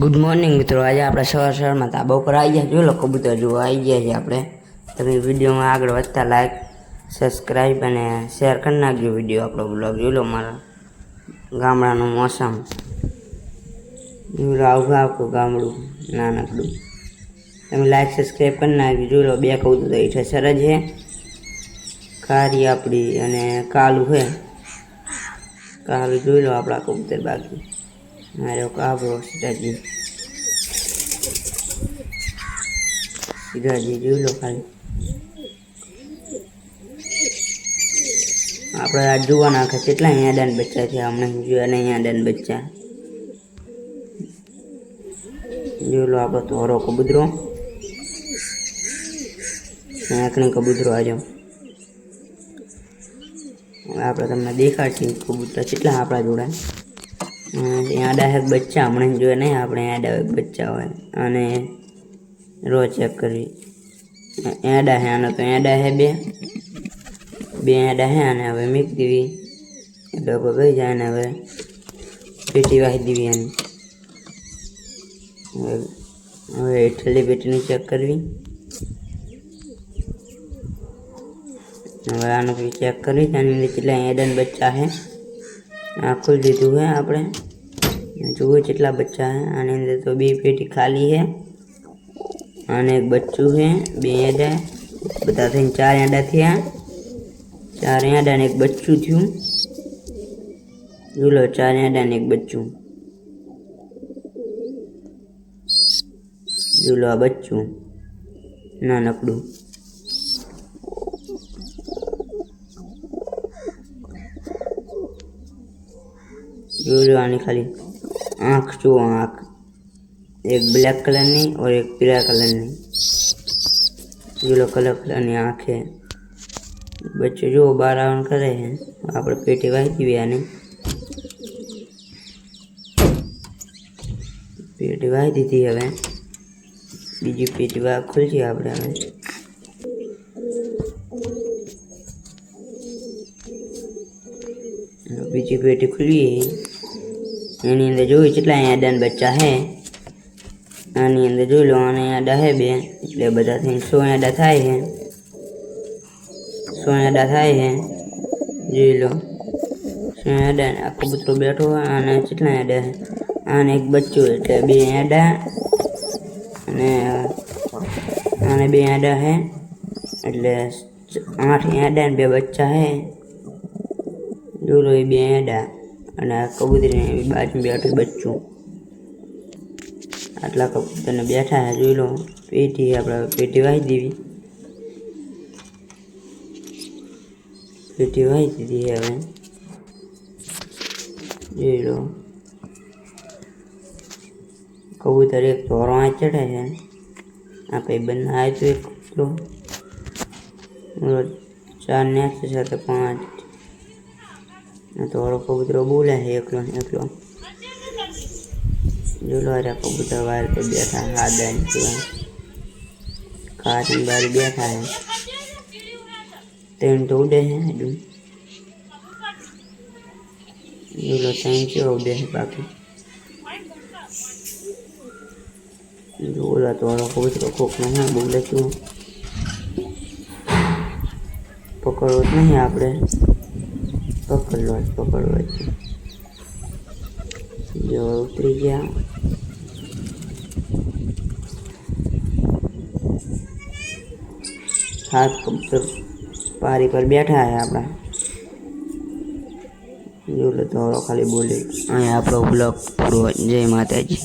Good morning मित्रों। आज आप सवार में धाबा पर आई गया। जो लो कबूतर जो आई गया है अपने तभी वीडियो में आगे बढ़ता लाइक सब्सक्राइब और शेयर कर नाखियो। वीडियो आपणो ब्लॉग जो लो मारा गामडानुं मौसम जो लो आવું आपको गामडું नानकડું તમે लाइक सब्सक्राइब कर नाखियो। जो लो बे कबूतर इठे सरज है खारी आपड़ी अने कालू है। कालू जो लो आपड़ा कबूतर बाकी मारो काबरो सीधाजी जो लो खाली આપણે આ જોવા નાખે કેટલા યાડાન બચ્ચા છે હમણાં જોયા નહીં યાડાન બચ્ચા જો લો આપણો તોરો કબૂતરો આંકણી કબૂતરો આજો આપણે તમને દેખાડશું કબૂતર કેટલા આપણા જોડા યાડા હે બચ્ચા હમણાં જોયા નહીં આપણે યાડા બચ્ચા હોય અને રો ચેક કરવી યાડા હે આનો તો યાડા હે બે યાડા હે અને હવે મીક દીવી ડબ્બો ગઈ જાય ને હવે પેટી વાહી દીવી આની હવે હેઠળની પેટીની ચેક કરવી હવે આનો भी चेक करी आनी अंदर કેટલા યાડાન बच्चा है आ खोल दीधुं है आपणे जुओ કેટલા बच्चा है आनी अंदर तो बे पेटी खाली है आने एक बच्चू है बे याडा बता थईने 4 याडा थया 4 याडा ने एक बच्चू थयुं जो लो 4 याडा ने एक बच्चू जो लो आ बच्चू नानकड़ू जो लो आनी खाली आँख जो आँख एक ब्लैक कलर नी और एक पीला कलर नी जो लो कलर कलर नी आँख है। बच्चे जो 12 राउंड करे हैं आप पेटी वाही दी आने पेटी वाही दी थी हमें बीजी पेटी वाह खुल जी आप बीजी पेटी खुली एनी अंदर जो કેટલા યાડાન बच्चा है आनी अंदर जो लो आने याडा है बे એટલે બધા થઈને 100 याडा થાય है 100 याडा થાય है જોઈ લો 100 याडा आ कबूतरो बैठो आने કેટલા याडा है आने एक बच्चो એટલે 2 याडा અને आने 2 याडा है એટલે 8 याडा ने 2 बच्चा है जो लो 2 याडा અને આ કબૂતરી બાજુ બેઠું બચ્ચું આટલા કબૂતરને બેઠા હે જોઈ લો પેટી આપણે પેટી વાહી દીધી હવે જોઈ લો કબૂતર એક ધોરો આ ચડે છે આ ભાઈ બંને આવે તો એક કબૂતરો 4 ને સાથે 5 धोरो कबूतरो बोले है एकलो जो लो रे कबूतर वायर पे बैठा है हाथ काटन बारी बैठा है 3 तो उड़े हैं जो लो 3 से उड़े हैं बाकी जो लो धोरो कबूतर कोक नहीं बोले क्यों पकड़ो नहीं आपने पकड़ो जो उतरी गया हाथ कबूतर पारी पर बैठा है अपना जो लो धोरो खाली बोले अँ आप ब्लॉग पूरो। जय माताजी।